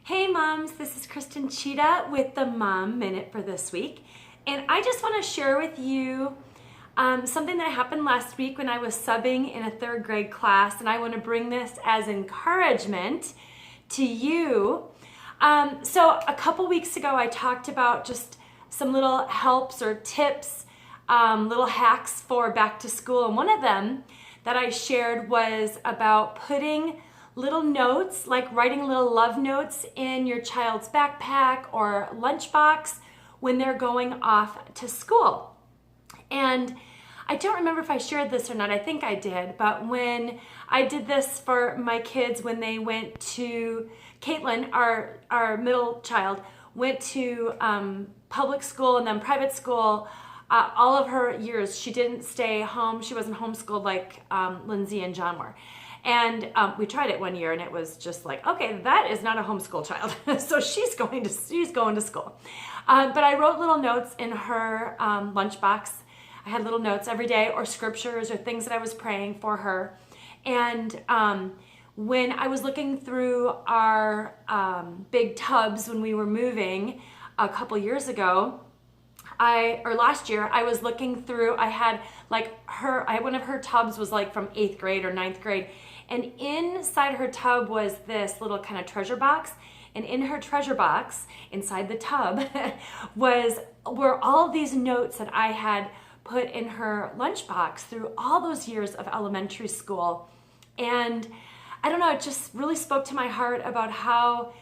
Hey moms, this is Kristen Tschida with the Mom Minute for this week. And I just want to share with you something that happened last week when I was subbing in a third grade class. And I want to bring this as encouragement to you. So a couple weeks ago, I talked about just some little helps or tips, little hacks for back to school. And one of them that I shared was about putting little notes, like writing little love notes in your child's backpack or lunchbox when they're going off to school. And I don't remember if I shared this or not. I think I did. But when I did this for my kids when they went to, Caitlin, our middle child, went to public school and then private school. All of her years, she didn't stay home. She wasn't homeschooled like Lindsay and John were. And we tried it one year and it was just like, okay, that is not a homeschool child. So she's going to school. But I wrote little notes in her lunchbox. I had little notes every day or scriptures or things that I was praying for her. And when I was looking through our big tubs when we were moving a couple years ago, last year, I was looking through, I had one of her tubs was like from 8th grade or 9th grade. And inside her tub was this little kind of treasure box. And in her treasure box, inside the tub, were all these notes that I had put in her lunchbox through all those years of elementary school. And I don't know, it just really spoke to my heart about how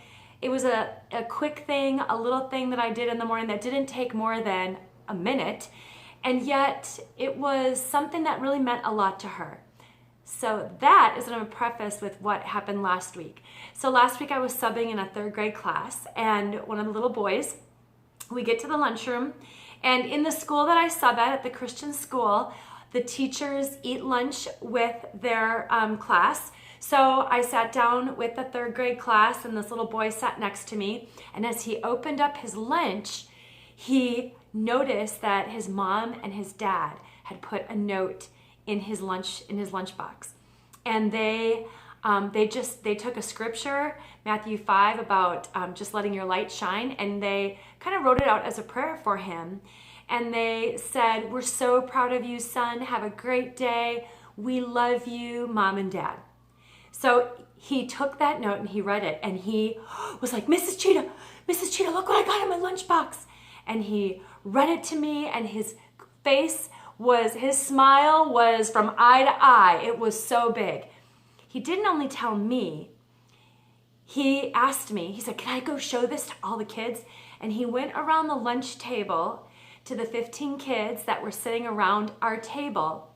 it was a quick thing, a little thing that I did in the morning that didn't take more than a minute. And yet it was something that really meant a lot to her. So that is what I'm going to preface with what happened last week. So last week I was subbing in a third grade class, and one of the little boys, we get to the lunchroom, and in the school that I sub at the Christian school, the teachers eat lunch with their class. So I sat down with the third grade class, and this little boy sat next to me, and as he opened up his lunch, he noticed that his mom and his dad had put a note in his lunchbox, and they took a scripture, Matthew 5, about just letting your light shine, and they kind of wrote it out as a prayer for him. And they said, "We're so proud of you, son. Have a great day. We love you, mom and dad." So he took that note and he read it, and he was like, Mrs. Tschida, look what I got in my lunchbox. And he read it to me, and his smile was from eye to eye. It was so big. He didn't only tell me, he asked me, he said, "Can I go show this to all the kids?" And he went around the lunch table to the 15 kids that were sitting around our table,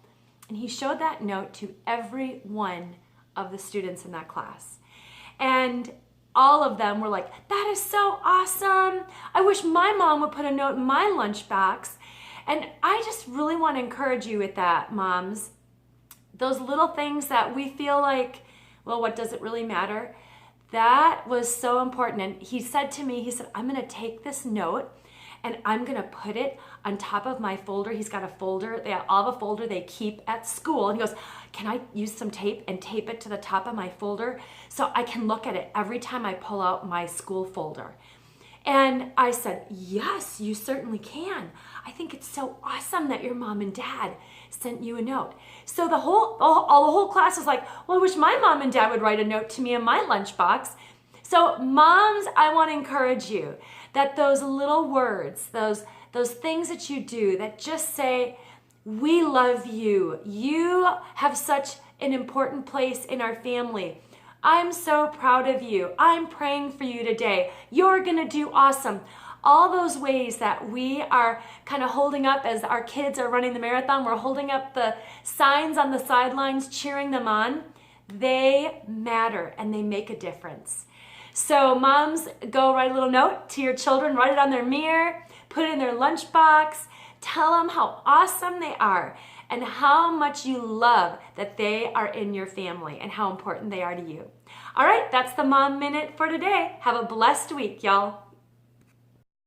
and he showed that note to every one of the students in that class. And all of them were like, "That is so awesome. I wish my mom would put a note in my lunchbox." And I just really want to encourage you with that, moms. Those little things that we feel like, well, what does it really matter? That was so important. And he said to me, he said, "I'm going to take this note and I'm going to put it on top of my folder." He's got a folder. They all have a folder they keep at school. And he goes, "Can I use some tape and tape it to the top of my folder so I can look at it every time I pull out my school folder?" And I said, "Yes, you certainly can. I think it's so awesome that your mom and dad sent you a note." So the whole class was like, "Well, I wish my mom and dad would write a note to me in my lunchbox." So moms, I want to encourage you that those little words, those things that you do that just say, "We love you. You have such an important place in our family. I'm so proud of you. I'm praying for you today. You're going to do awesome." All those ways that we are kind of holding up as our kids are running the marathon, we're holding up the signs on the sidelines, cheering them on. They matter and they make a difference. So moms, go write a little note to your children, write it on their mirror, put it in their lunchbox, tell them how awesome they are and how much you love that they are in your family and how important they are to you. All right, that's the Mom Minute for today. Have a blessed week, y'all.